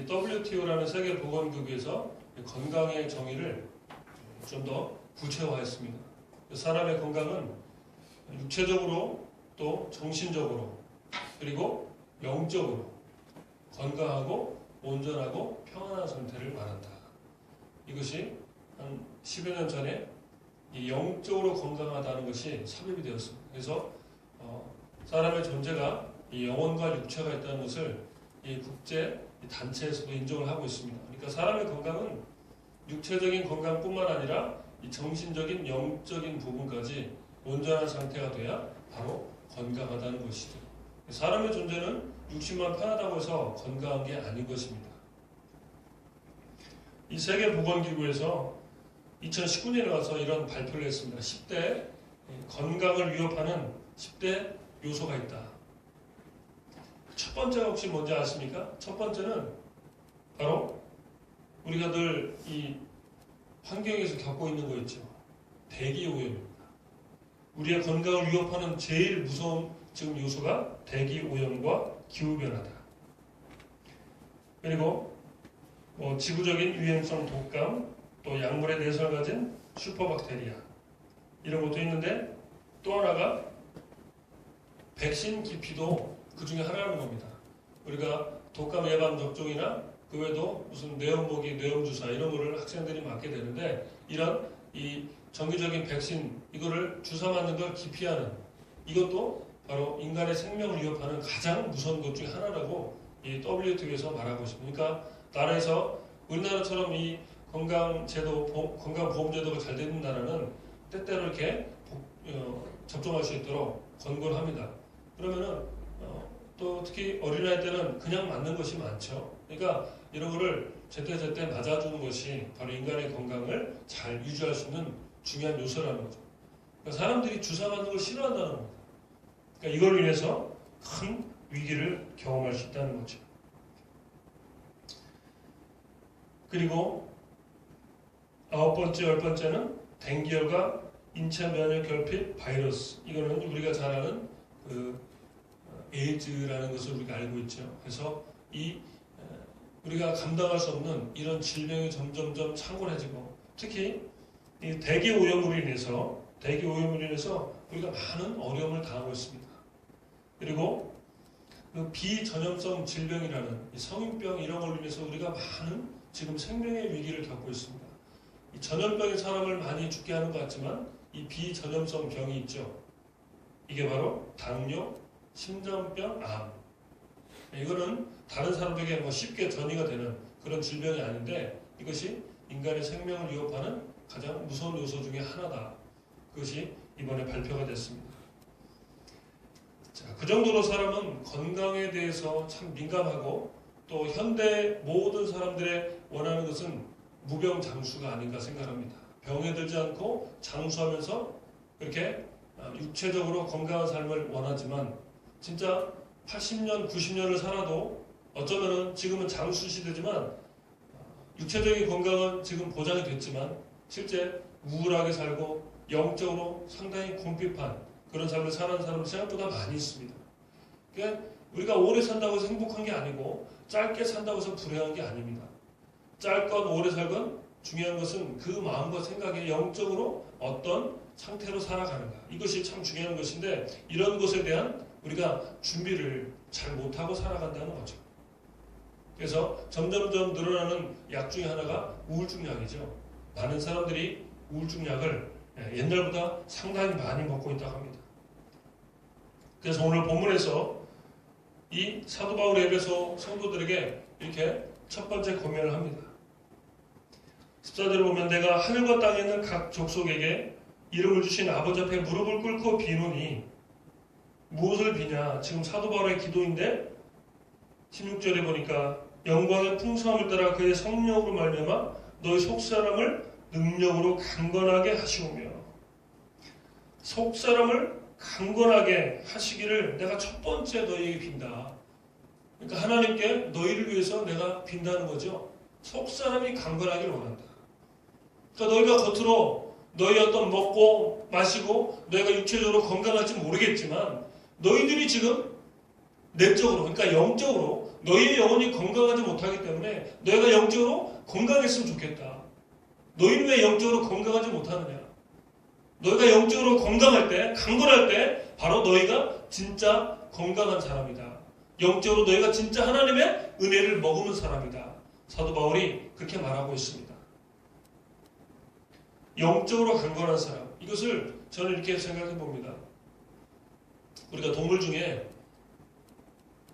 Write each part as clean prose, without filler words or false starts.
이 WTO라는 세계보건기구에서 건강의 정의를 좀 더 구체화했습니다. 사람의 건강은 육체적으로 또 정신적으로 그리고 영적으로 건강하고 온전하고 평안한 상태를 말한다. 이것이 한 10여 년 전에 이 영적으로 건강하다는 것이 삽입이 되었습니다. 그래서 사람의 존재가 이 영혼과 육체가 있다는 것을 이 국제 단체에서도 인정을 하고 있습니다. 그러니까 사람의 건강은 육체적인 건강뿐만 아니라 이 정신적인 영적인 부분까지 온전한 상태가 돼야 바로 건강하다는 것이죠. 사람의 존재는 육신만 편하다고 해서 건강한 게 아닌 것입니다. 이 세계보건기구에서 2019년에 와서 이런 발표를 했습니다. 10대 건강을 위협하는 10대 요소가 있다. 첫 번째가 혹시 뭔지 아십니까? 첫 번째는 바로 우리가 늘 이 환경에서 겪고 있는 거 있죠. 대기오염입니다. 우리의 건강을 위협하는 제일 무서운 지금 요소가 대기오염과 기후변화다. 그리고 지구적인 유행성 독감, 또 약물의 내성을 가진 슈퍼박테리아 이런 것도 있는데 또 하나가 백신 기피도 그 중에 하나라는 겁니다. 우리가 독감 예방 접종이나 그 외에도 무슨 뇌염보기, 뇌염주사 이런 거를 학생들이 맞게 되는데 이런 이 정기적인 백신 이거를 주사 맞는 걸 기피하는 이것도 바로 인간의 생명을 위협하는 가장 무서운 것 중에 하나라고 이 WTO에서 말하고 있습니다. 그러니까 나라에서 우리나라처럼 이 건강제도, 건강보험제도가 잘 되는 나라는 때때로 이렇게 접종할 수 있도록 권고를 합니다. 그러면은 또 특히 어린아이 때는 그냥 맞는 것이 많죠. 그러니까 이런 거를 제때제때 맞아주는 것이 바로 인간의 건강을 잘 유지할 수 있는 중요한 요소라는 거죠. 그러니까 사람들이 주사 맞는 걸 싫어한다는 겁니다. 그러니까 이걸 인해서 큰 위기를 경험할 수 있다는 거죠. 그리고 9번째, 10번째는 댕기열과 인체 면역 결핍 바이러스. 이거는 우리가 잘 아는 에이즈라는 것을 우리가 알고 있죠. 그래서 우리가 감당할 수 없는 이런 질병이 점점점 창궐해지고 특히 이 대기 오염으로 인해서 우리가 많은 어려움을 당하고 있습니다. 그리고 그 비전염성 질병이라는 이 성인병 이런 걸로 인해서 우리가 많은 지금 생명의 위기를 겪고 있습니다. 이 전염병이 사람을 많이 죽게 하는 것 같지만 이 비전염성 병이 있죠. 이게 바로 당뇨, 심장병, 암. 이거는 다른 사람에게 쉽게 전이가 되는 그런 질병이 아닌데 이것이 인간의 생명을 위협하는 가장 무서운 요소 중에 하나다. 그것이 이번에 발표가 됐습니다. 자, 그 정도로 사람은 건강에 대해서 참 민감하고 또 현대 모든 사람들의 원하는 것은 무병장수가 아닌가 생각합니다. 병에 들지 않고 장수하면서 그렇게 육체적으로 건강한 삶을 원하지만 진짜 80년, 90년을 살아도 어쩌면은 지금은 장수 시대지만 육체적인 건강은 지금 보장이 됐지만 실제 우울하게 살고 영적으로 상당히 궁핍한 그런 삶을 사는 사람이 생각보다 많이 있습니다. 그러니까 우리가 오래 산다고 해서 행복한 게 아니고 짧게 산다고 해서 불행한 게 아닙니다. 짧건 오래 살건 중요한 것은 그 마음과 생각에 영적으로 어떤 상태로 살아가는가. 이것이 참 중요한 것인데 이런 것에 대한 우리가 준비를 잘 못하고 살아간다는 거죠. 그래서 점점점 늘어나는 약 중에 하나가 우울증 약이죠. 많은 사람들이 우울증 약을 옛날보다 상당히 많이 먹고 있다고 합니다. 그래서 오늘 본문에서 이 사도 바울의 에베소 성도들에게 이렇게 첫 번째 고면을 합니다. 14절을 보면 내가 하늘과 땅에 있는 각 족속에게 이름을 주신 아버지 앞에 무릎을 꿇고 비노니 무엇을 비냐? 지금 사도 바울의 기도인데 16절에 보니까 영광의 풍성함을 따라 그의 성령으로 말미암아 너희 속사람을 능력으로 강건하게 하시오며 속사람을 강건하게 하시기를 내가 첫 번째 너희에게 빈다. 그러니까 하나님께 너희를 위해서 내가 빈다는 거죠. 속사람이 강건하기를 원한다. 그러니까 너희가 겉으로 너희 어떤 먹고 마시고 너희가 육체적으로 건강할지 모르겠지만 너희들이 지금 내적으로, 그러니까 영적으로 너희의 영혼이 건강하지 못하기 때문에 너희가 영적으로 건강했으면 좋겠다. 너희는 왜 영적으로 건강하지 못하느냐? 너희가 영적으로 건강할 때, 강건할 때 바로 너희가 진짜 건강한 사람이다. 영적으로 너희가 진짜 하나님의 은혜를 머금은 사람이다. 사도 바울이 그렇게 말하고 있습니다. 영적으로 강건한 사람. 이것을 저는 이렇게 생각해 봅니다. 우리가 동물 중에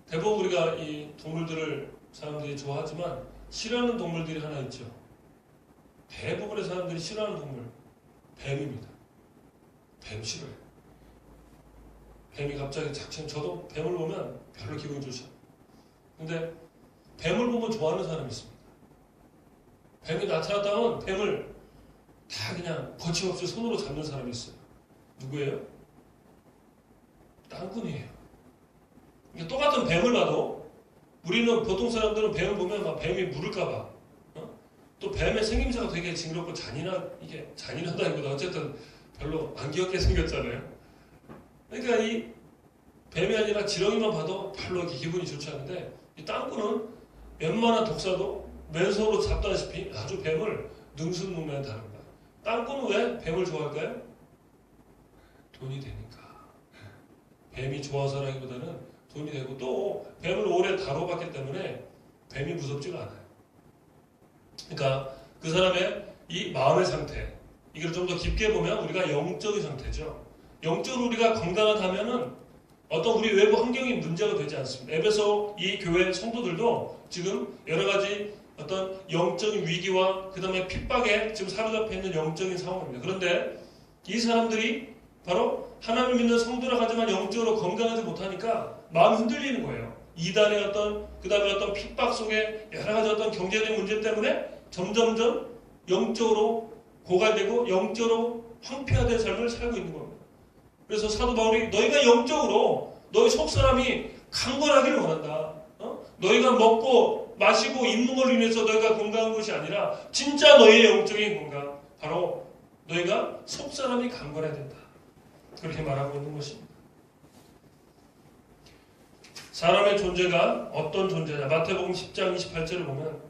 대부분 우리가 이 동물들을 사람들이 좋아하지만 싫어하는 동물들이 하나 있죠. 대부분의 사람들이 싫어하는 동물, 뱀입니다. 뱀 싫어요. 뱀이 갑자기 착취, 저도 뱀을 보면 별로 기분이 좋지 않아요. 근데 뱀을 보면 좋아하는 사람이 있습니다. 뱀이 나타났다면 뱀을 다 그냥 거침없이 손으로 잡는 사람이 있어요. 누구예요? 땅꾼이에요. 똑같은 뱀을 봐도 우리는 보통 사람들은 뱀을 보면 막 뱀이 물을까봐 또 뱀의 생김새가 되게 징그럽고 이게 잔인하다기보다 어쨌든 별로 안 귀엽게 생겼잖아요. 그러니까 이 뱀이 아니라 지렁이만 봐도 별로 이렇게 기분이 좋지 않은데 이 땅꾼은 웬만한 독사도 맨손으로 잡다시피 아주 뱀을 능수능란하게 다룬다. 땅꾼은 왜 뱀을 좋아할까요? 돈이 되니까. 뱀이 좋아서라기보다는 돈이 되고 또 뱀을 오래 다뤄봤기 때문에 뱀이 무섭지가 않아요. 그러니까 그 사람의 이 마음의 상태, 이걸 좀 더 깊게 보면 우리가 영적인 상태죠. 영적으로 우리가 건강하다면은 어떤 우리 외부 환경이 문제가 되지 않습니다. 에베소 이 교회 성도들도 지금 여러 가지 어떤 영적인 위기와 그 다음에 핍박에 지금 사로잡혀 있는 영적인 상황입니다. 그런데 이 사람들이 바로 하나님을 믿는 성도라 하지만 영적으로 건강하지 못하니까 마음이 흔들리는 거예요. 이단의 그 다음에 어떤 핍박 속에 여러 가지 어떤 경제적인 문제 때문에 점점점 영적으로 고갈되고 영적으로 황폐화된 삶을 살고 있는 겁니다. 그래서 사도 바울이 너희가 영적으로 너희 속사람이 강건하기를 원한다. 너희가 먹고 마시고 입는 걸로 인해서 너희가 건강한 것이 아니라 진짜 너희의 영적인 건강, 바로 너희가 속사람이 강건해야 된다. 그렇게 말하고 있는 것입니다. 사람의 존재가 어떤 존재냐? 마태복음 10장 28절을 보면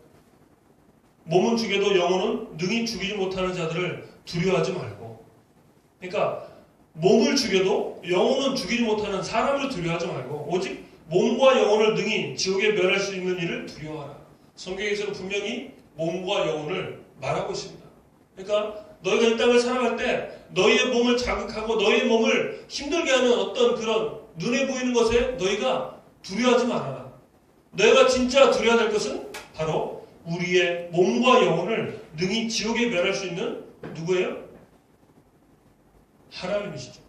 몸은 죽여도 영혼은 능히 죽이지 못하는 자들을 두려워하지 말고, 그러니까 몸을 죽여도 영혼은 죽이지 못하는 사람을 두려워하지 말고 오직 몸과 영혼을 능히 지옥에 멸할 수 있는 일을 두려워하라. 성경에서는 분명히 몸과 영혼을 말하고 있습니다. 그러니까 너희가 이 땅을 살아갈 때 너희의 몸을 자극하고 너희의 몸을 힘들게 하는 어떤 그런 눈에 보이는 것에 너희가 두려워하지 말아라. 너희가 진짜 두려워야 될 것은 바로 우리의 몸과 영혼을 능히 지옥에 멸할 수 있는 누구예요? 하나님이시죠.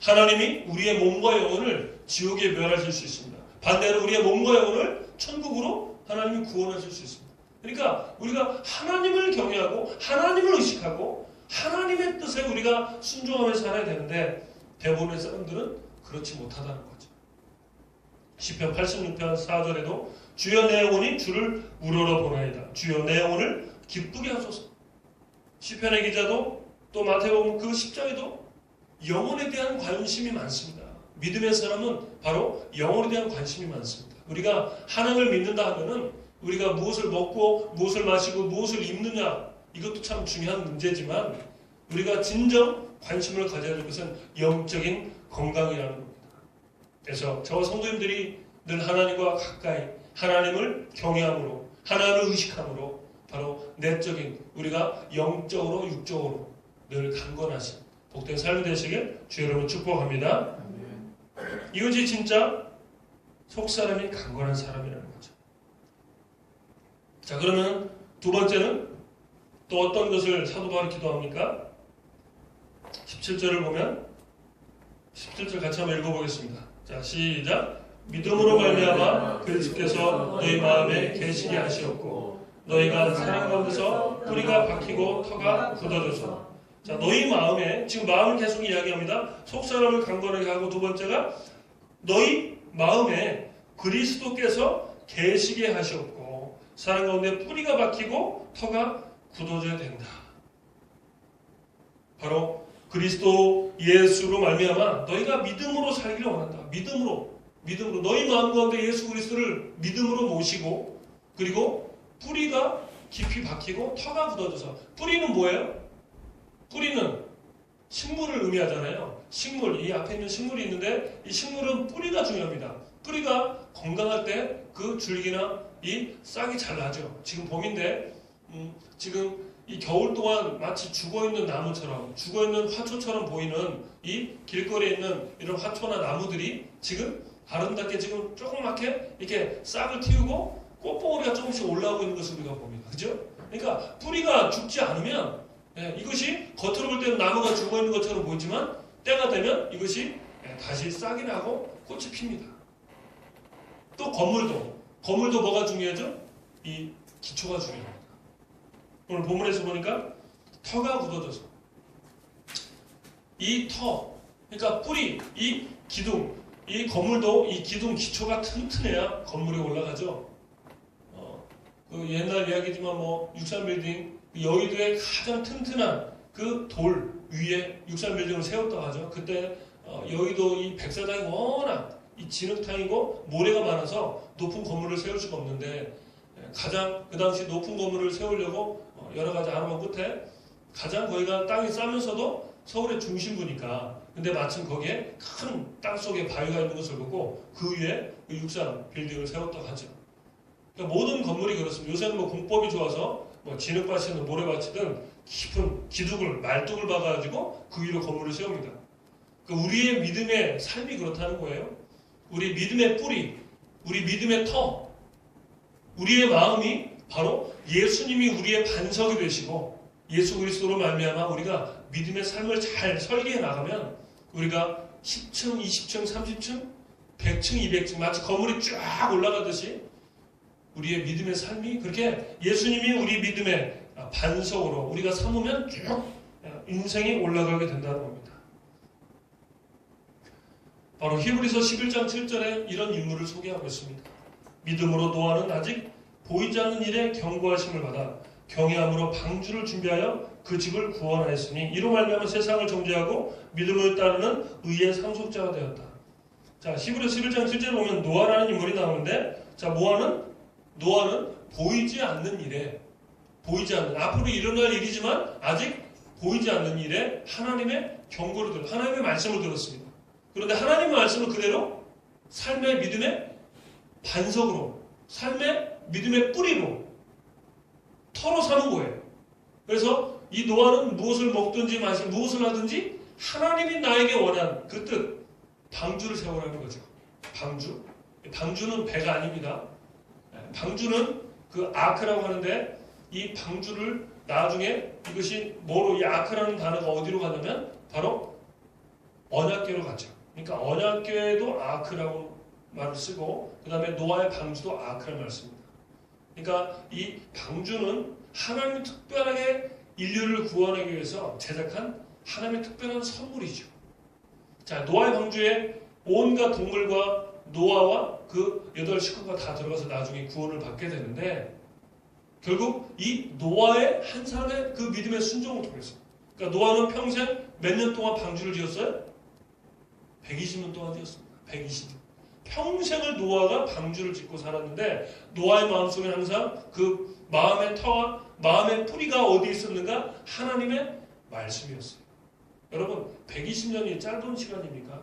하나님이 우리의 몸과 영혼을 지옥에 멸하실 수 있습니다. 반대로 우리의 몸과 영혼을 천국으로 하나님이 구원하실 수 있습니다. 그러니까 우리가 하나님을 경외하고 하나님을 의식하고 하나님의 뜻에 우리가 순종하며 살아야 되는데 대부분의 사람들은 그렇지 못하다는 거죠. 시편 86편 4절에도 주여 내 영혼이 주를 우러러 보나이다. 주여 내 영혼을 기쁘게 하소서. 시편의 기자도 또 마태복음 그 10장에도 영혼에 대한 관심이 많습니다. 믿음의 사람은 바로 영혼에 대한 관심이 많습니다. 우리가 하나님을 믿는다 하면은 우리가 무엇을 먹고 무엇을 마시고 무엇을 입느냐, 이것도 참 중요한 문제지만 우리가 진정 관심을 가져야 될 것은 영적인 건강이라는 겁니다. 그래서 저와 성도님들이 늘 하나님과 가까이 하나님을 경외함으로 하나님을 의식함으로 바로 내적인 우리가 영적으로 육적으로 늘 강건하신 복된 삶이 되시길 주 여러분 축복합니다. 이것이 진짜 속사람이 강건한 사람이라는 거죠. 자, 그러면 두 번째는 또 어떤 것을 사도 바울이 기도합니까? 17절을 보면 17절 같이 한번 읽어보겠습니다. 자, 시작. 믿음으로 말미암아 그리스도께서 너희 마음에 계시게 하시었고 너희가 사랑 가운데서 뿌리가 박히고 터가 굳어져서. 자, 너희 마음에, 지금 마음을 계속 이야기합니다. 속사람을 강건하게 하고, 두 번째가 너희 마음에 그리스도께서 계시게 하셨고 사랑 가운데 뿌리가 박히고 터가 굳어져야 된다. 바로 그리스도 예수로 말미암아 너희가 믿음으로 살기를 원한다. 믿음으로 너희 마음 가운데 예수 그리스도를 믿음으로 모시고, 그리고 뿌리가 깊이 박히고 터가 굳어져서. 뿌리는 뭐예요? 뿌리는 식물을 의미하잖아요. 식물, 이 앞에 있는 식물이 있는데 이 식물은 뿌리가 중요합니다. 뿌리가 건강할 때 그 줄기나 이 싹이 잘 나죠. 지금 봄인데 지금 이 겨울 동안 마치 죽어있는 나무처럼, 죽어있는 화초처럼 보이는 이 길거리에 있는 이런 화초나 나무들이 지금 아름답게 지금 조그맣게 이렇게 싹을 틔우고 꽃봉오리가 조금씩 올라오고 있는 것을 우리가 봅니다. 그죠? 그러니까 뿌리가 죽지 않으면 이것이 겉으로 볼 때는 나무가 죽어있는 것처럼 보이지만 때가 되면 이것이 다시 싹이 나고 꽃이 핍니다. 또 건물도 뭐가 중요하죠? 이 기초가 중요합니다. 오늘 본문에서 보니까 터가 굳어져서 이 터, 그러니까 뿌리, 이 기둥, 이 건물도 이 기둥 기초가 튼튼해야 건물이 올라가죠. 그 옛날 이야기지만 뭐 63빌딩, 여의도의 가장 튼튼한 그 돌 위에 63빌딩을 세웠다고 하죠. 그때 여의도 이 백사장이 워낙 이 진흙탕이고 모래가 많아서 높은 건물을 세울 수가 없는데, 가장 그 당시 높은 건물을 세우려고 여러 가지 알아본 끝에 가장 거기가 땅이 싸면서도 서울의 중심부니까, 근데 마침 거기에 큰 땅속에 바위가 있는 것을 보고 그 위에 63빌딩을 세웠다고 하죠. 그러니까 모든 건물이 그렇습니다. 요새는 뭐 공법이 좋아서 뭐 진흙밭이든 모래밭이든 깊은 기둥을, 말뚝을 박아가지고 그 위로 건물을 세웁니다. 그러니까 우리의 믿음의 삶이 그렇다는 거예요. 우리 믿음의 뿌리, 우리 믿음의 터, 우리의 마음이 바로 예수님이 우리의 반석이 되시고 예수 그리스도로 말미암아 우리가 믿음의 삶을 잘 설계해 나가면 우리가 10층, 20층, 30층, 100층, 200층 마치 건물이 쫙 올라가듯이 우리의 믿음의 삶이 그렇게 예수님이 우리 믿음의 반석으로 우리가 삼으면 쭉 인생이 올라가게 된다는 겁니다. 바로 히브리서 11장 7절에 이런 인물을 소개하고 있습니다. 믿음으로 노아는 아직 보이지 않는 일에 경고하심을 받아 경외함으로 방주를 준비하여 그 집을 구원하였으니 이로 말미암아 세상을 정죄하고 믿음을 따르는 의의 상속자가 되었다. 자, 히브리서 11장 7절에 보면 노아라는 인물이 나오는데, 자, 노아는 보이지 않는 일에, 보이지 않는, 앞으로 일어날 일이지만 아직 보이지 않는 일에 하나님의 경고를 하나님의 말씀을 들었습니다. 그런데 하나님의 말씀을 그대로 삶의 믿음의 반석으로, 삶의 믿음의 뿌리로, 터로 삼은 거예요. 그래서 이 노아는 무엇을 먹든지 무엇을 하든지 하나님이 나에게 원한 그 뜻, 방주를 세우라는 거죠. 방주는 배가 아닙니다. 방주는 그 아크라고 하는데, 이 방주를 나중에 이것이 뭐로, 이 아크라는 단어가 어디로 가냐면 바로 언약궤로 가죠. 그러니까 언약궤도 아크라고 말을 쓰고, 그 다음에 노아의 방주도 아크라는 말을 씁니다. 그러니까 이 방주는 하나님이 특별하게 인류를 구원하기 위해서 제작한 하나님의 특별한 선물이죠. 자, 노아의 방주에 온갖 동물과 노아와 그 8식구가 다 들어가서 나중에 구원을 받게 되는데, 결국 이 노아의 한 사람의 그 믿음의 순종을 통해서, 그러니까 노아는 평생 몇 년 동안 방주를 지었어요? 120년 동안 지었습니다. 120년. 평생을 노아가 방주를 짓고 살았는데, 노아의 마음속에 항상 그 마음의 터와 마음의 뿌리가 어디 있었는가? 하나님의 말씀이었어요. 여러분, 120년이 짧은 시간입니까?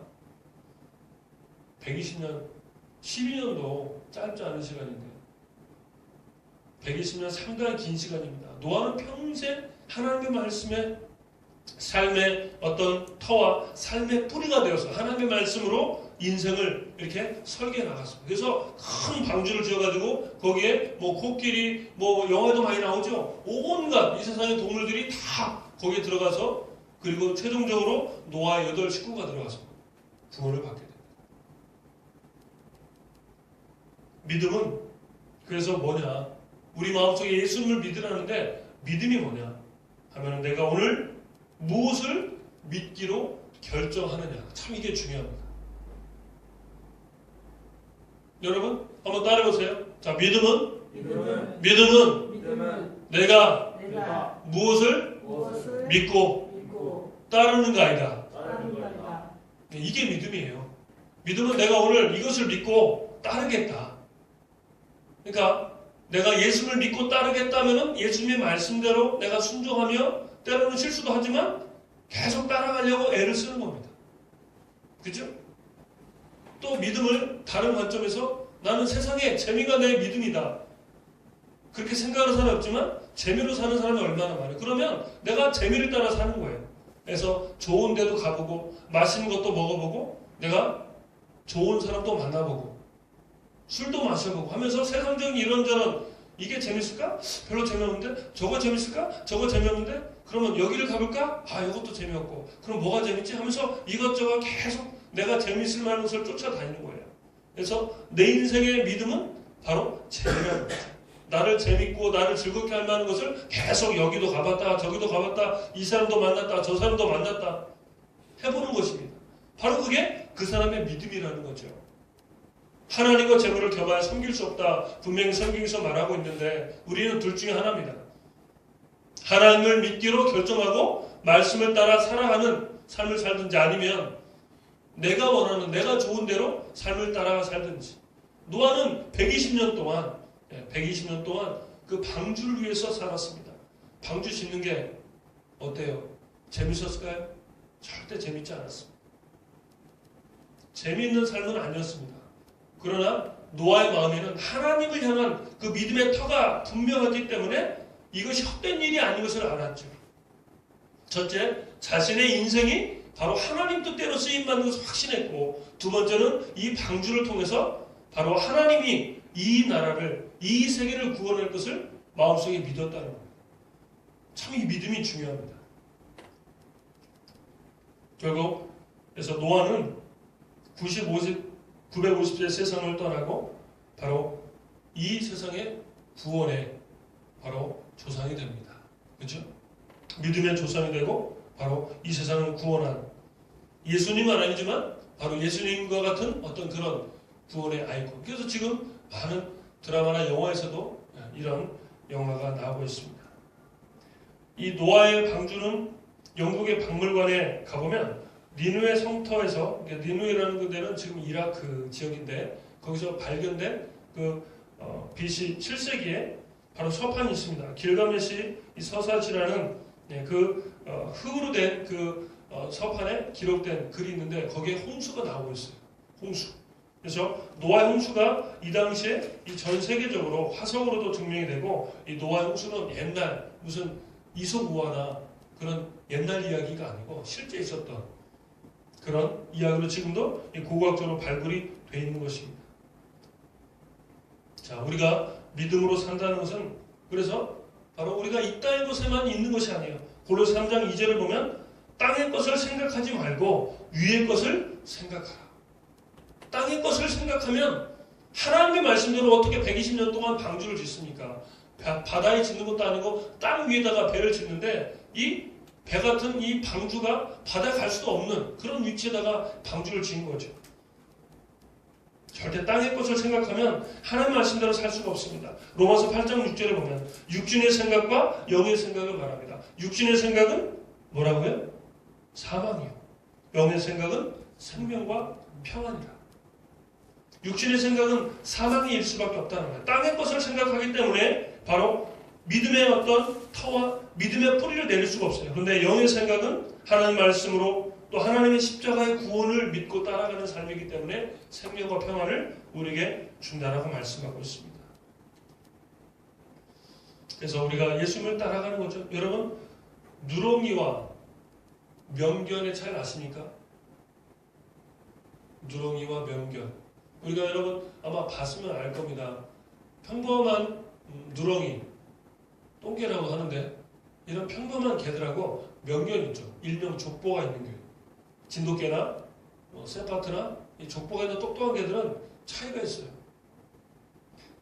120년, 12년도 짧지 않은 시간인데 120년 상당히 긴 시간입니다. 노아는 평생 하나님의 말씀에 삶의 어떤 터와 삶의 뿌리가 되어서 하나님의 말씀으로 인생을 이렇게 설계해 나갔습니다. 그래서 큰 방주를 지어가지고 거기에 뭐 코끼리, 뭐 영화에도 많이 나오죠. 온갖 이 세상의 동물들이 다 거기에 들어가서, 그리고 최종적으로 노아의 8식구가 들어가서 구원을 받게 됩니다. 믿음은 그래서 뭐냐? 우리 마음속에 예수님을 믿으라는데 믿음이 뭐냐? 하면 내가 오늘 무엇을 믿기로 결정하느냐. 참 이게 중요합니다. 여러분 한번 따라해보세요. 자, 믿음은 내가 무엇을 믿고 따르는 거 아니다. 따르는 거다. 이게 믿음이에요. 믿음은 내가 오늘 이것을 믿고 따르겠다. 그러니까 내가 예수를 믿고 따르겠다면은 예수님의 말씀대로 내가 순종하며 때로는 실수도 하지만 계속 따라가려고 애를 쓰는 겁니다. 그죠? 또 믿음을 다른 관점에서 나는 세상에 재미가 내 믿음이다. 그렇게 생각하는 사람이 없지만 재미로 사는 사람이 얼마나 많아요. 그러면 내가 재미를 따라 사는 거예요. 그래서 좋은 데도 가보고 맛있는 것도 먹어보고 내가 좋은 사람도 만나보고 술도 마셔보고 하면서 세상적인 이런저런 이게 재밌을까? 별로 재미없는데? 저거 재밌을까? 저거 재미없는데? 그러면 여기를 가볼까? 아, 이것도 재미없고. 그럼 뭐가 재밌지? 하면서 이것저것 계속 내가 재밌을 만한 것을 쫓아다니는 거예요. 그래서 내 인생의 믿음은 바로 재미라는 거죠. 나를 재밌고 나를 즐겁게 할 만한 것을 계속 여기도 가봤다 저기도 가봤다 이 사람도 만났다 저 사람도 만났다 해보는 것입니다. 바로 그게 그 사람의 믿음이라는 거죠. 하나님과 재물을 겸하여 섬길 수 없다. 분명히 성경에서 말하고 있는데 우리는 둘 중에 하나입니다. 하나님을 믿기로 결정하고 말씀을 따라 살아가는 삶을 살든지 아니면 내가 원하는 내가 좋은 대로 삶을 따라가 살든지. 노아는 120년 동안 그 방주를 위해서 살았습니다. 방주 짓는 게 어때요? 재밌었을까요? 절대 재밌지 않았습니다. 재미있는 삶은 아니었습니다. 그러나 노아의 마음에는 하나님을 향한 그 믿음의 터가 분명하기 때문에 이것이 헛된 일이 아닌 것을 알았죠. 첫째, 자신의 인생이 바로 하나님 뜻대로 쓰임받는 것을 확신했고, 두 번째는 이 방주를 통해서 바로 하나님이 이 나라를, 이 세계를 구원할 것을 마음속에 믿었다는 겁니다. 참 이 믿음이 중요합니다. 결국 그래서 노아는 950세 세상을 떠나고 바로 이 세상의 구원의 바로 조상이 됩니다. 그렇죠? 믿음의 조상이 되고 바로 이 세상을 구원한 예수님은 아니지만 바로 예수님과 같은 어떤 그런 구원의 아이콘. 그래서 지금 많은 드라마나 영화에서도 이런 영화가 나오고 있습니다. 이 노아의 방주는 영국의 박물관에 가보면 니누에 성터에서, 니누에라는 그 데는 지금 이라크 지역인데 거기서 발견된 그 BC 7세기에 바로 서판이 있습니다. 길가메시 이 서사지라는 그 흙으로 된 그 서판에 기록된 글이 있는데 거기에 홍수가 나오고 있어요. 홍수. 그래서 노아의 홍수가 이 당시에 이 전 세계적으로 화석으로도 증명이 되고 이 노아의 홍수는 옛날 무슨 이솝우화나 그런 옛날 이야기가 아니고 실제 있었던 그런 이야기로 지금도 고고학적으로 발굴이 되어 있는 것입니다. 자, 우리가 믿음으로 산다는 것은 그래서 바로 우리가 이 땅의 것에만 있는 것이 아니에요. 골로새 3장 2절을 보면 땅의 것을 생각하지 말고 위의 것을 생각하라. 땅의 것을 생각하면 하나님의 말씀대로 어떻게 120년 동안 방주를 짓습니까? 바다에 짓는 것도 아니고 땅 위에다가 배를 짓는데 이 배 같은 이 방주가 바다에 갈 수도 없는 그런 위치에다가 방주를 지은 거죠. 절대 땅의 것을 생각하면 하나님 말씀대로 살 수가 없습니다. 로마서 8장 6절에 보면 육신의 생각과 영의 생각을 말합니다. 육신의 생각은 뭐라고요? 사망이요. 영의 생각은 생명과 평안이다. 육신의 생각은 사망이 일 수밖에 없다는 거예요. 땅의 것을 생각하기 때문에 바로 믿음의 어떤 터와 믿음의 뿌리를 내릴 수가 없어요. 그런데 영의 생각은 하나님 말씀으로 또 하나님의 십자가의 구원을 믿고 따라가는 삶이기 때문에 생명과 평안을 우리에게 준다라고 말씀하고 있습니다. 그래서 우리가 예수님을 따라가는 거죠. 여러분, 누렁이와 명견의 차이 아십니까? 누렁이와 명견. 우리가 여러분 아마 봤으면 알 겁니다. 평범한 누렁이, 똥개라고 하는데 이런 평범한 개들하고 명견 있죠. 일명 족보가 있는 개. 진돗개나 세파트나 이 족보가 있는 똑똑한 개들은 차이가 있어요.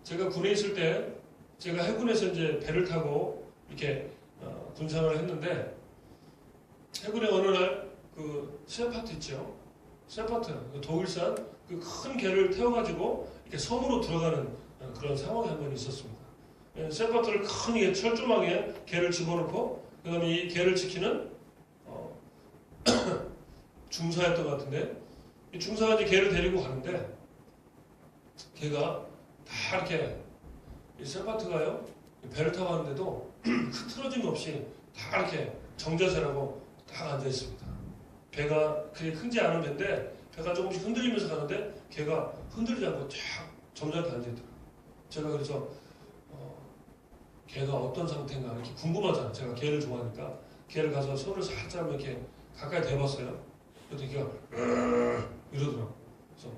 제가 군에 있을 때 제가 해군에서 이제 배를 타고 이렇게 군생활을 했는데 해군에 어느 날 그 세파트 있죠. 세파트, 독일산 그 큰 개를 태워가지고 이렇게 섬으로 들어가는 그런 상황이 한 번 있었습니다. 세파트를 큰 철조망에 개를 집어넣고 그다음에 이 개를 지키는 중사였던 것 같은데 이 중사가 이제 걔를 데리고 가는데 걔가 다 이렇게 이 세파트가요 배를 타고 가는데도 흐트러짐 없이 다 이렇게 정자세라고 딱 앉아 있습니다. 배가 그게 큰지 않은 배인데 배가 조금씩 흔들리면서 가는데 걔가 흔들리지 않고 쫙 점잖게 앉아 있더라고요. 제가 그래서 걔가 어떤 상태인가 이렇게 궁금하잖아요. 제가 걔를 좋아하니까 걔를 가서 손을 살짝 이렇게 가까이 대봤어요. 그랬더니 걔가 이러더라고요. 그래서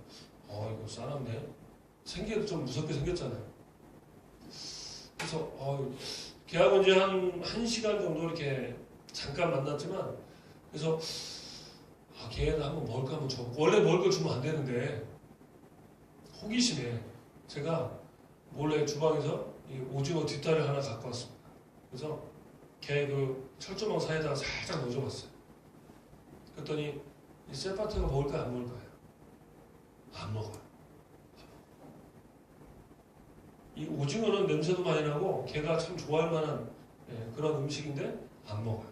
이거 싸놨네. 생기도 좀 무섭게 생겼잖아요. 그래서 걔하고 이제 한 1시간 정도 이렇게 잠깐 만났지만 그래서 걔는 한번 먹을 거 한번 줘보고 원래 먹을 걸 주면 안 되는데 호기심에 제가 몰래 주방에서 이 오징어 뒷다리를 하나 갖고 왔습니다. 그래서 걔 그 철조망 사이에다가 살짝 넣어줘봤어요. 그랬더니 이 세파트가 먹을까요? 안 먹을까요? 안 먹어요. 이 오징어는 냄새도 많이 나고 걔가 참 좋아할 만한 그런 음식인데 안 먹어요.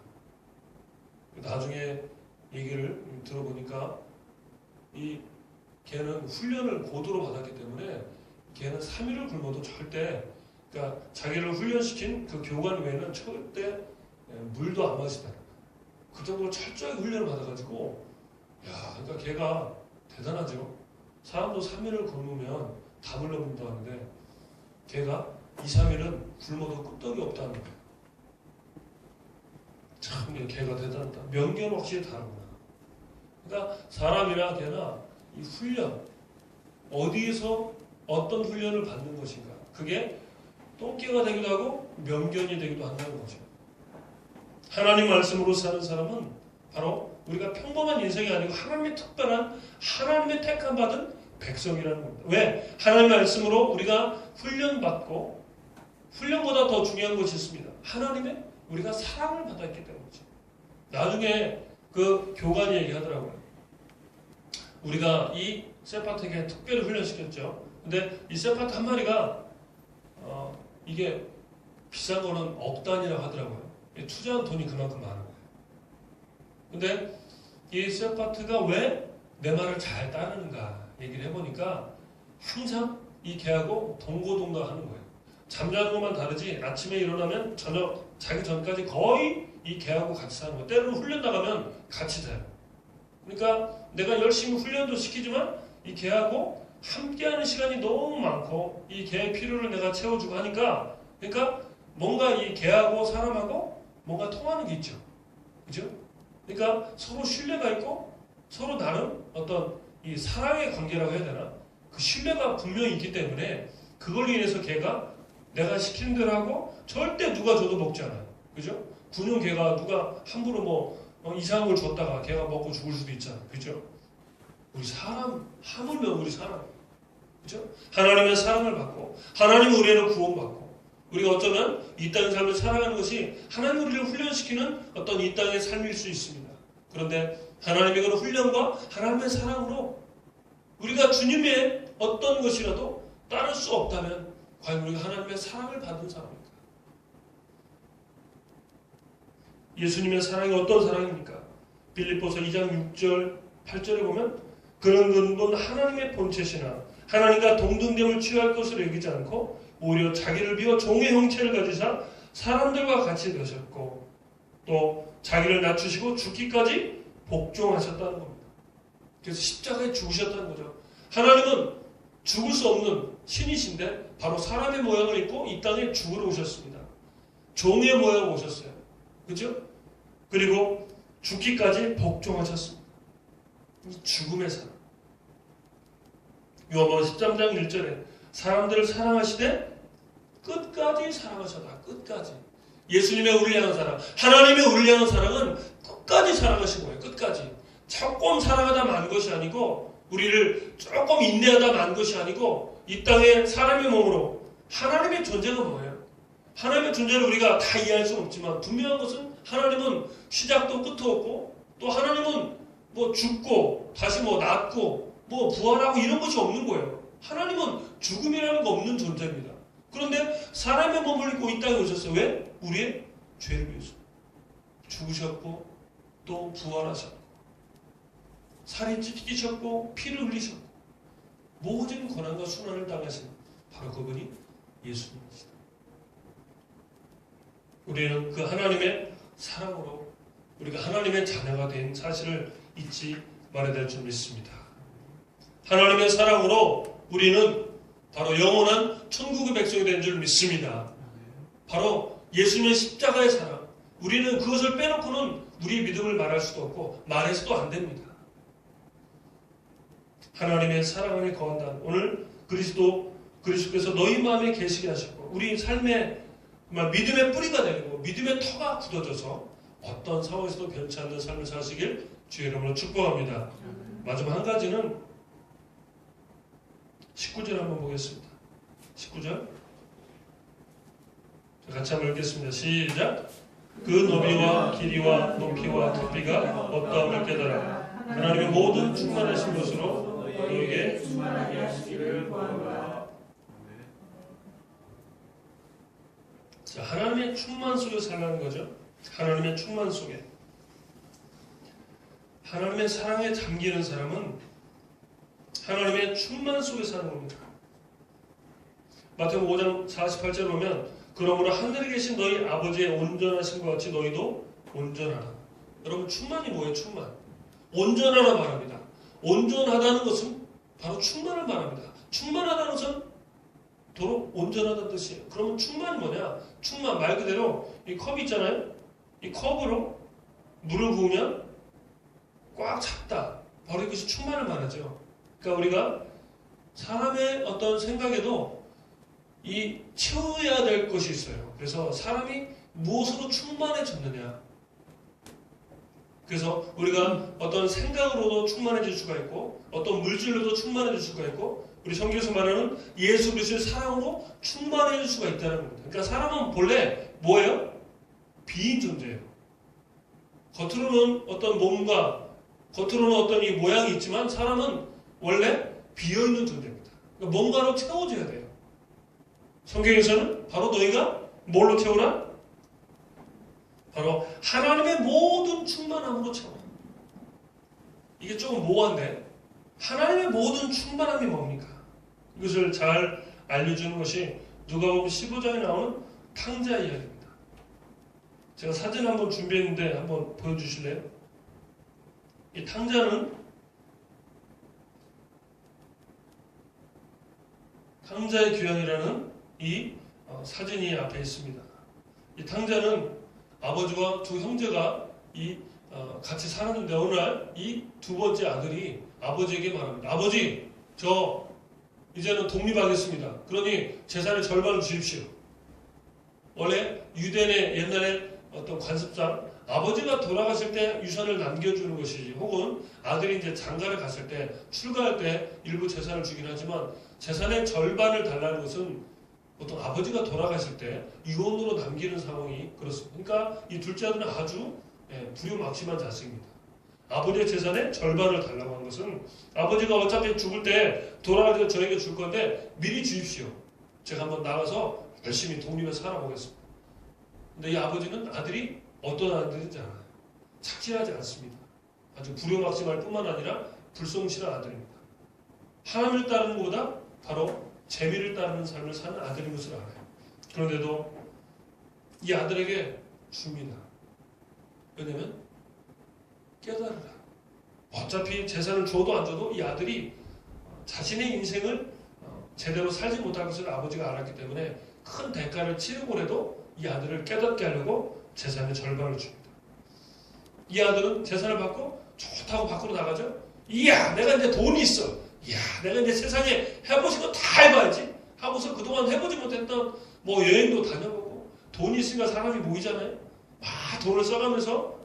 나중에 얘기를 들어보니까 이 걔는 훈련을 고도로 받았기 때문에 걔는 3일을 굶어도 절대 그러니까 자기를 훈련시킨 그 교관 외에는 절대 물도 안 마시다. 그 정도로 철저하게 훈련을 받아가지고 그러니까 걔가 대단하죠. 사람도 3일을 굶으면 다 물러본다 하는데 걔가 2, 3일은 굶어도 끄떡이 없다는 거예요. 참 걔가 대단하다. 명견 확실히 다르구나. 그러니까 사람이나 걔나 이 훈련 어디에서 어떤 훈련을 받는 것인가 그게 똥개가 되기도 하고 명견이 되기도 한다는 거죠. 하나님 말씀으로 사는 사람은 바로 우리가 평범한 인생이 아니고 하나님의 특별한 하나님의 택함 받은 백성이라는 겁니다. 왜? 하나님 말씀으로 우리가 훈련받고 훈련보다 더 중요한 것이 있습니다. 하나님의 우리가 사랑을 받았기 때문이죠. 나중에 그 교관이 얘기하더라고요. 우리가 이 세파트에게 특별히 훈련시켰죠. 근데 이 세파트 한 마리가 이게 비싼 거는 억 단위라고 하더라고요. 투자한 돈이 그만큼 많은 거예요. 근데 이 세파트가 왜 내 말을 잘 따르는가 얘기를 해보니까 항상 이 개하고 동고동락하는 거예요. 잠자는 것만 다르지 아침에 일어나면 저녁 자기 전까지 거의 이 개하고 같이 사는 거예요. 때로는 훈련 나가면 같이 자요. 그러니까 내가 열심히 훈련도 시키지만 이 개하고 함께하는 시간이 너무 많고 이 개의 필요를 내가 채워주고 하니까 그러니까 뭔가 이 개하고 사람하고 뭔가 통하는 게 있죠. 그죠? 그러니까 서로 신뢰가 있고 서로 나름 어떤 이 사랑의 관계라고 해야 되나? 그 신뢰가 분명히 있기 때문에 그걸로 인해서 개가 내가 시키는 대로 하고 절대 누가 줘도 먹지 않아요. 그죠? 군용 개가 누가 함부로 뭐 이상한 걸 줬다가 개가 먹고 죽을 수도 있잖아요. 그죠? 우리 사람, 하물며 우리 사람. 그죠? 하나님의 사랑을 받고 하나님 우리에는 구원받고 우리가 어쩌면 이 땅의 삶을 살아가는 것이 하나님 우리를 훈련시키는 어떤 이 땅의 삶일 수 있습니다. 그런데 하나님의 그런 훈련과 하나님의 사랑으로 우리가 주님의 어떤 것이라도 따를 수 없다면 과연 우리가 하나님의 사랑을 받은 사람입니까? 예수님의 사랑이 어떤 사랑입니까? 빌립보서 2장 6절 8절에 보면 그런 근본 하나님의 본체시나 하나님과 동등됨을 취할 것으로 여기지 않고 오히려 자기를 비워 종의 형체를 가지사 사람들과 같이 되셨고 또 자기를 낮추시고 죽기까지 복종하셨다는 겁니다. 그래서 십자가에 죽으셨다는 거죠. 하나님은 죽을 수 없는 신이신데 바로 사람의 모양을 입고 이 땅에 죽으러 오셨습니다. 종의 모양으로 오셨어요. 그죠? 그리고 죽기까지 복종하셨습니다. 죽음의 사랑. 요한복음 13장 1절에 사람들을 사랑하시되 끝까지 사랑하셨다. 끝까지. 예수님의 우리를 향한 사랑, 하나님의 우리를 향한 사랑은 끝까지 사랑하신 거예요. 끝까지. 조금 사랑하다 만 것이 아니고 우리를 조금 인내하다 만 것이 아니고 이 땅에 사람의 몸으로 하나님의 존재가 뭐예요? 하나님의 존재를 우리가 다 이해할 수는 없지만 분명한 것은 하나님은 시작도 끝도 없고 또 하나님은 뭐 죽고 다시 뭐 낫고 뭐 부활하고 이런 것이 없는 거예요. 하나님은 죽음이라는 거 없는 존재입니다. 그런데 사람의 몸을 입고 이 땅에 오셨어요. 왜? 우리의 죄를 위해서. 죽으셨고 또 부활하셨고 살이 찢기셨고 피를 흘리셨고 모든 고난과 순환을 당하신 바로 그분이 예수님이시다. 우리는 그 하나님의 사랑으로 우리가 하나님의 자녀가 된 사실을 잊지 말아야 될 줄 믿습니다. 하나님의 사랑으로 우리는 바로 영원한 천국의 백성이 된 줄 믿습니다. 바로 예수님의 십자가의 사랑. 우리는 그것을 빼놓고는 우리의 믿음을 말할 수도 없고 말해서도 안 됩니다. 하나님의 사랑 안에 거한다. 오늘 그리스도께서 너희 마음에 계시게 하셨고 우리 삶의 믿음의 뿌리가 되고 믿음의 터가 굳어져서 어떤 상황에서도 변치 않는 삶을 사시길 주의 이름으로 축복합니다. 마지막 한 가지는 19절 한번 보겠습니다. 19절 같이 한번 읽겠습니다. 시작. 그 너비와 길이와 높이와 깊이가 어떠함을 깨달아 하나님의 모든 충만하신 것으로 너에게 충만하게 하시기를 구하노라. 자, 하나님의 충만 속에 살라는 거죠. 하나님의 충만 속에. 하나님의 사랑에 잠기는 사람은 하나님의 충만 속에 사는 겁니다. 마태복음 5장 48절 보면 그러므로 하늘에 계신 너희 아버지의 온전하심과 같이 너희도 온전하라. 여러분 충만이 뭐예요? 충만. 온전하라 말합니다. 온전하다는 것은 바로 충만을 말합니다. 충만하다는 것은 도로 온전하다는 뜻이에요. 그러면 충만이 뭐냐? 충만 말 그대로 이 컵이 있잖아요. 이 컵으로 물을 부으면 꽉 찼다. 바로 이것이 충만을 말하죠. 그러니까 우리가 사람의 어떤 생각에도 이 채워야 될 것이 있어요. 그래서 사람이 무엇으로 충만해졌느냐. 그래서 우리가 어떤 생각으로도 충만해질 수가 있고 어떤 물질로도 충만해질 수가 있고 우리 성경에서 말하는 예수 그리스도의 사랑으로 충만해질 수가 있다는 겁니다. 그러니까 사람은 본래 뭐예요? 비인 존재예요. 겉으로는 어떤 몸과 겉으로는 어떤 이 모양이 있지만 사람은 원래 비어있는 존재입니다. 그러니까 뭔가로 채워져야 돼요. 성경에서는 바로 너희가 뭘로 채우라? 바로 하나님의 모든 충만함으로 채워. 이게 조금 모호한데 하나님의 모든 충만함이 뭡니까? 이것을 잘 알려주는 것이 누가복음 15장에 나오는 탕자 이야기입니다. 제가 사진 한번 준비했는데 한번 보여주실래요? 이 탕자는 탕자의 귀환이라는 이 사진이 앞에 있습니다. 이 탕자는 아버지와 두 형제가 같이 사는데 어느 날 이 두 번째 아들이 아버지에게 말합니다. 아버지, 저 이제는 독립하겠습니다. 그러니 재산의 절반을 주십시오. 원래 유대인의 옛날에 어떤 관습상 아버지가 돌아가실 때 유산을 남겨주는 것이지 혹은 아들이 이제 장가를 갔을 때 출가할 때 일부 재산을 주긴 하지만 재산의 절반을 달라는 것은 보통 아버지가 돌아가실 때 유언으로 남기는 상황이 그렇습니다. 그러니까 이 둘째 아들은 아주 부유막심한 자식입니다. 아버지의 재산의 절반을 달라고 한 것은 아버지가 어차피 죽을 때 돌아가서 저에게 줄 건데 미리 주십시오. 제가 한번 나가서 열심히 독립해서 살아보겠습니다. 근데 이 아버지는 아들이 어떤 아들인지 알아요. 착실하지 않습니다. 아주 불효막심할 뿐만 아니라 불성실한 아들입니다. 하나님을 따르는 것보다 바로 재미를 따르는 삶을 사는 아들인 것을 알아요. 그런데도 이 아들에게 줍니다. 왜냐면 깨달으라. 어차피 재산을 줘도 안 줘도 이 아들이 자신의 인생을 제대로 살지 못할 것을 아버지가 알았기 때문에 큰 대가를 치르고라도 이 아들을 깨닫게 하려고 재산의 절반을 줍니다. 이 아들은 재산을 받고 좋다고 밖으로 나가죠. 이야, 내가 이제 돈이 있어. 이야, 내가 이제 세상에 해보신 거 다 해봐야지. 하고서 그동안 해보지 못했던 뭐 여행도 다녀보고 돈이 있으니까 사람이 모이잖아요. 막 돈을 써가면서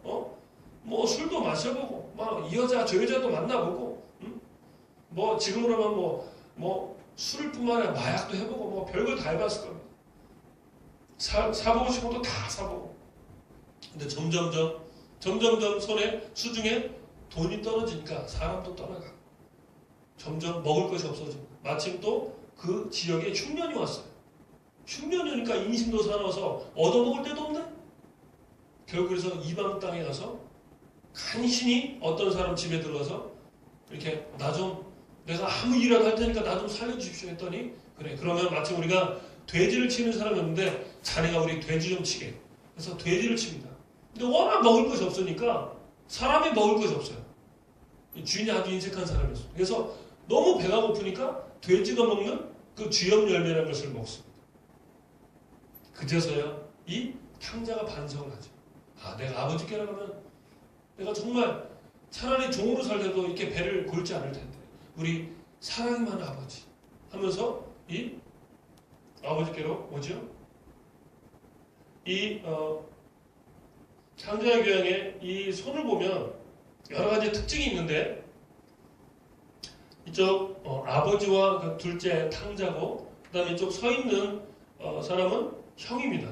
뭐 술도 마셔보고 막 이 여자 저 여자도 만나보고 뭐 지금으로만 뭐 술뿐만 아니라 마약도 해보고 뭐 별걸 다 해봤을 겁니다. 사보고 싶은 것도 다 사보고. 근데 점점점 손에 수중에 돈이 떨어지니까 사람도 떠나가고 점점 먹을 것이 없어집니다. 마침 또 그 지역에 흉년이 왔어요. 흉년이 오니까 인심도 사나워서 얻어먹을 데도 없네. 결국 그래서 이방 땅에 가서 간신히 어떤 사람 집에 들어가서 이렇게 내가 아무 일이라도 할 테니까 나 좀 살려주십시오 했더니 그래 그러면 마침 우리가 돼지를 치는 사람이었는데 자네가 우리 돼지 좀 치게. 그래서 돼지를 칩니다. 근데 워낙 먹을 것이 없으니까 사람이 먹을 것이 없어요. 주인이 아주 인색한 사람이었어요. 그래서 너무 배가 고프니까 돼지가 먹는 그 쥐염 열매라는 것을 먹습니다. 그제서야 이 탕자가 반성을 하죠. 아, 내가 아버지께라 가면 내가 정말 차라리 종으로 살려도 이렇게 배를 골지 않을 텐데 우리 사랑이 많은 아버지 하면서 이 아버지께로 오죠. 이 탕자의 교양에 이 손을 보면 여러 가지 특징이 있는데 이쪽 아버지와 그 둘째 탕자고 그 다음에 이쪽 서 있는 사람은 형입니다.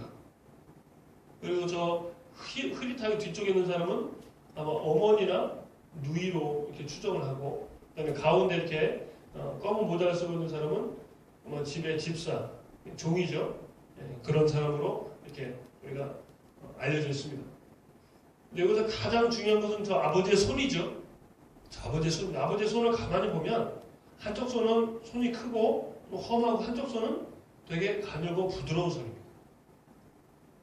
그리고 저 흐릿하게 뒤쪽에 있는 사람은 아마 어머니나 누이로 이렇게 추정을 하고 그 다음에 가운데 이렇게 검은 모자를 쓰고 있는 사람은 아마 집의 집사, 종이죠. 그런 사람으로 이렇게 우리가 알려져 있습니다. 여기서 가장 중요한 것은 저 아버지의 손이죠. 저 아버지의 손, 아버지의 손을 가만히 보면 한쪽 손은 손이 크고 험하고 한쪽 손은 되게 가늘고 부드러운 손입니다.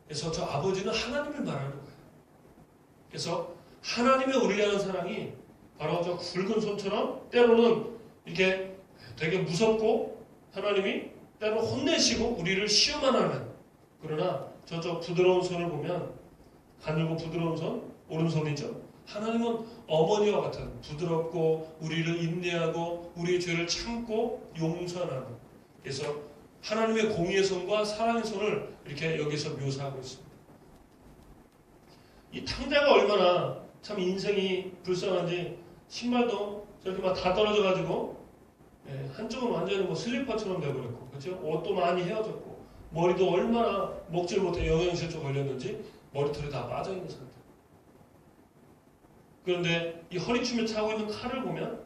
그래서 저 아버지는 하나님을 말하는 거예요. 그래서 하나님의 우리를 향한 사랑이 바로 저 굵은 손처럼 때로는 이렇게 되게 무섭고 하나님이 때로는 혼내시고 우리를 시험하는 그러나 저 부드러운 손을 보면 가늘고 부드러운 손, 오른손이죠. 하나님은 어머니와 같은 부드럽고 우리를 인내하고 우리의 죄를 참고 용서하는 그래서 하나님의 공의의 손과 사랑의 손을 이렇게 여기서 묘사하고 있습니다. 이 탕자가 얼마나 참 인생이 불쌍한지 신발도 저렇게 막 다 떨어져가지고 한쪽은 완전히 뭐 슬리퍼처럼 돼버렸고 그렇죠? 옷도 많이 헤어졌고 머리도 얼마나 먹질 못해 영양실조 걸렸는지 머리털이 다 빠져있는 상태. 그런데 이 허리춤에 차고 있는 칼을 보면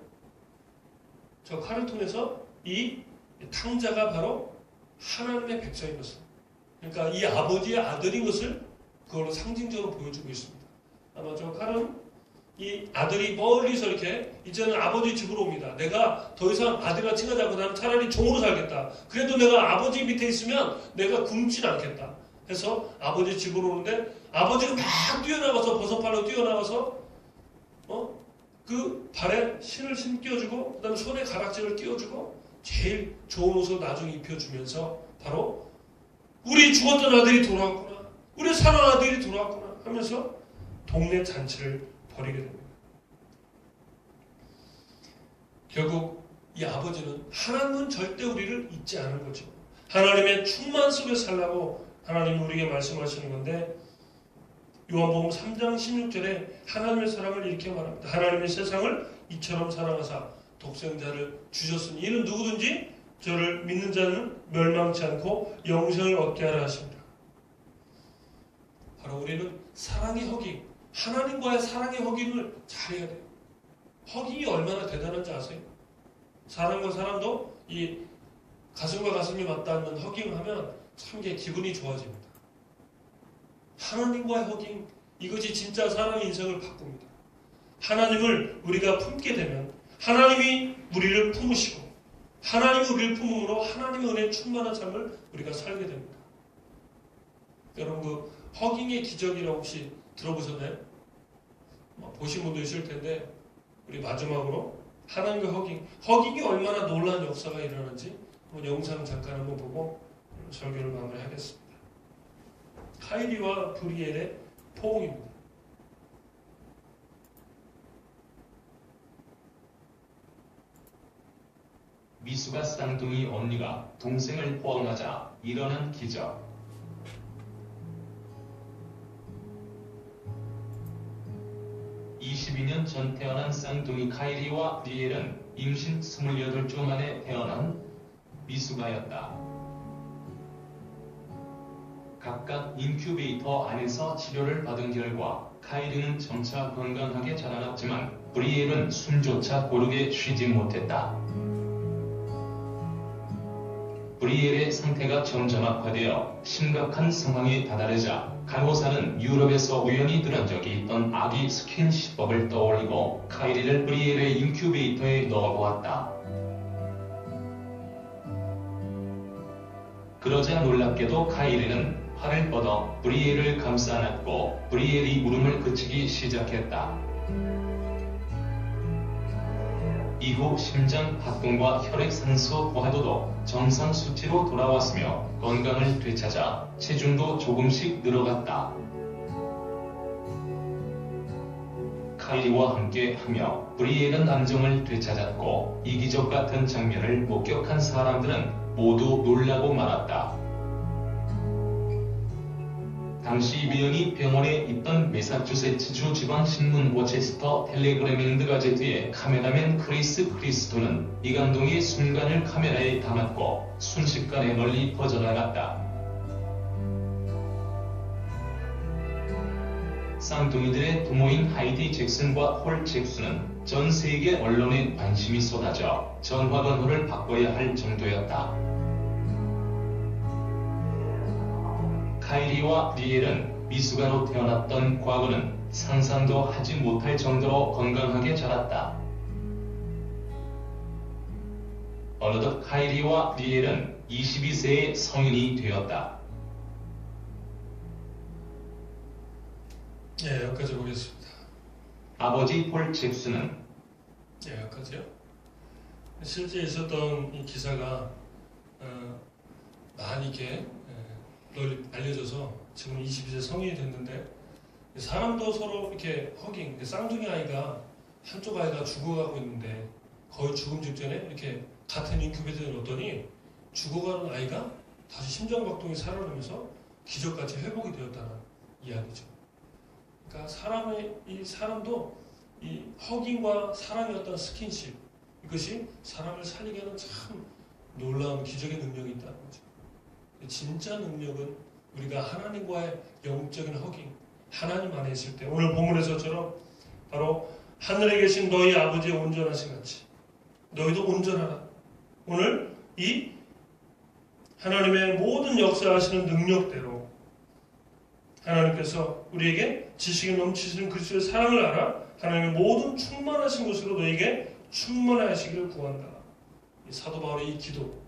저 칼을 통해서 이 탕자가 바로 하나님의 백성인 것을 그러니까 이 아버지의 아들인 것을 그걸로 상징적으로 보여주고 있습니다. 아마 저 칼은 이 아들이 멀리서 이렇게 이제는 아버지 집으로 옵니다. 내가 더 이상 아들과 친하지 않고 나는 차라리 종으로 살겠다. 그래도 내가 아버지 밑에 있으면 내가 굶진 않겠다. 해서 아버지 집으로 오는데 아버지가 막 뛰어나가서 버섯발로 뛰어나가서 그 발에 신을 신겨주고 그 다음에 손에 가락지를 끼워주고 제일 좋은 옷을 나중에 입혀주면서 바로 우리 죽었던 아들이 돌아왔구나. 우리 사랑하는 아들이 돌아왔구나 하면서 동네 잔치를 벌이게 됩니다. 결국 이 아버지는 하나님은 절대 우리를 잊지 않은 거죠. 하나님의 충만 속에 살라고 하나님이 우리에게 말씀하시는 건데 요한복음 3장 16절에 하나님의 사랑을 이렇게 말합니다. 하나님의 세상을 이처럼 사랑하사 독생자를 주셨으니 이는 누구든지 저를 믿는 자는 멸망치 않고 영생을 얻게 하라 하십니다. 바로 우리는 사랑의 허깅, 하나님과의 사랑의 허깅을 잘해야 돼요. 허깅이 얼마나 대단한지 아세요? 사람과 사람도 이 가슴과 가슴이 맞닿는 허깅을 하면 참 기분이 좋아집니다. 하나님과의 허깅, 이것이 진짜 사람의 인생을 바꿉니다. 하나님을 우리가 품게 되면 하나님이 우리를 품으시고 하나님이 우리를 품음으로 하나님의 은혜에 충만한 삶을 우리가 살게 됩니다. 여러분 그 허깅의 기적이라고 혹시 들어보셨나요? 보신 분도 있을 텐데 우리 마지막으로 하나님과 허깅이 얼마나 놀라운 역사가 일어나는지 한번 영상 잠깐 한번 보고 설교를 마무리하겠습니다. 카이리와 브리엘의 포옹입니다. 미수가 쌍둥이 언니가 동생을 포옹하자 일어난 기적. 22년 전 태어난 쌍둥이 카이리와 브리엘은 임신 28주 만에 태어난 미수가였다. 각각 인큐베이터 안에서 치료를 받은 결과 카이리는 점차 건강하게 자라났지만 브리엘은 숨조차 고르게 쉬지 못했다. 브리엘 브리엘의 상태가 점점 악화되어 심각한 상황에 다다르자 간호사는 유럽에서 우연히 들은 적이 있던 아기 스킨십법을 떠올리고 카이리를 브리엘의 인큐베이터에 넣어보았다. 그러자 놀랍게도 카이리는 팔을 뻗어 브리엘을 감싸 안았고 브리엘이 울음을 그치기 시작했다. 이후 심장 박동과 혈액산소 포화도도 정상 수치로 돌아왔으며 건강을 되찾아 체중도 조금씩 늘어갔다. 카이리와 함께 하며 브리엘은 안정을 되찾았고 이 기적 같은 장면을 목격한 사람들은 모두 놀라고 말았다. 당시 미연이 병원에 있던 매사추세츠주 지방신문 워체스터 텔레그램&드 가제트의 카메라맨 크리스 크리스토는 이 감동의 순간을 카메라에 담았고 순식간에 널리 퍼져나갔다. 쌍둥이들의 부모인 하이디 잭슨과 홀 잭슨은 전 세계 언론에 관심이 쏟아져 전화번호를 바꿔야 할 정도였다. 카이리와 리엘은 미숙아로 태어났던 과거는 상상도 하지 못할 정도로 건강하게 자랐다. 어느덧 카이리와 리엘은 22세의 성인이 되었다. 예, 여기까지 보겠습니다. 아버지 폴 잭슨은 예, 여기까지요. 실제 있었던 이 기사가 많이 이렇게 널리 알려져서 지금 22세 성인이 됐는데 사람도 서로 이렇게 허깅, 쌍둥이 아이가 한쪽 아이가 죽어가고 있는데 거의 죽음 직전에 이렇게 같은 인큐베이터에 넣었더니 죽어가는 아이가 다시 심장박동이 살아나면서 기적같이 회복이 되었다는 이야기죠. 그러니까 사람도 이 허깅과 사람의 어떤 스킨십, 이것이 사람을 살리게 하는 참 놀라운 기적의 능력이 있다는 거죠. 진짜 능력은 우리가 하나님과의 영적인 허깅, 하나님 안에 있을 때, 오늘 본문에서처럼 바로 하늘에 계신 너희 아버지의 온전하신 같이 너희도 온전하라. 오늘 이 하나님의 모든 역사하시는 능력대로 하나님께서 우리에게 지식이 넘치시는 그리스도의 사랑을 알아 하나님의 모든 충만하신 것으로 너에게 충만하시기를 구한다. 이 사도 바울의 이 기도,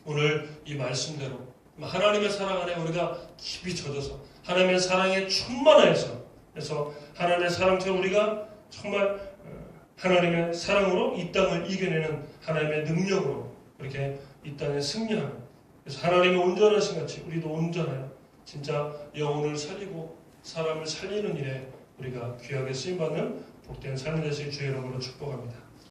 오늘 이 말씀대로 하나님의 사랑 안에 우리가 깊이 젖어서 하나님의 사랑에 충만해서, 그래서 하나님의 사랑처럼 우리가 정말 하나님의 사랑으로 이 땅을 이겨내는 하나님의 능력으로 이렇게 이 땅에 승리하는, 그래서 하나님의 온전하신 같이 우리도 온전하여 진짜 영혼을 살리고 사람을 살리는 일에 우리가 귀하게 쓰임받는 복된 삶이 되시길 주의 이름으로 축복합니다.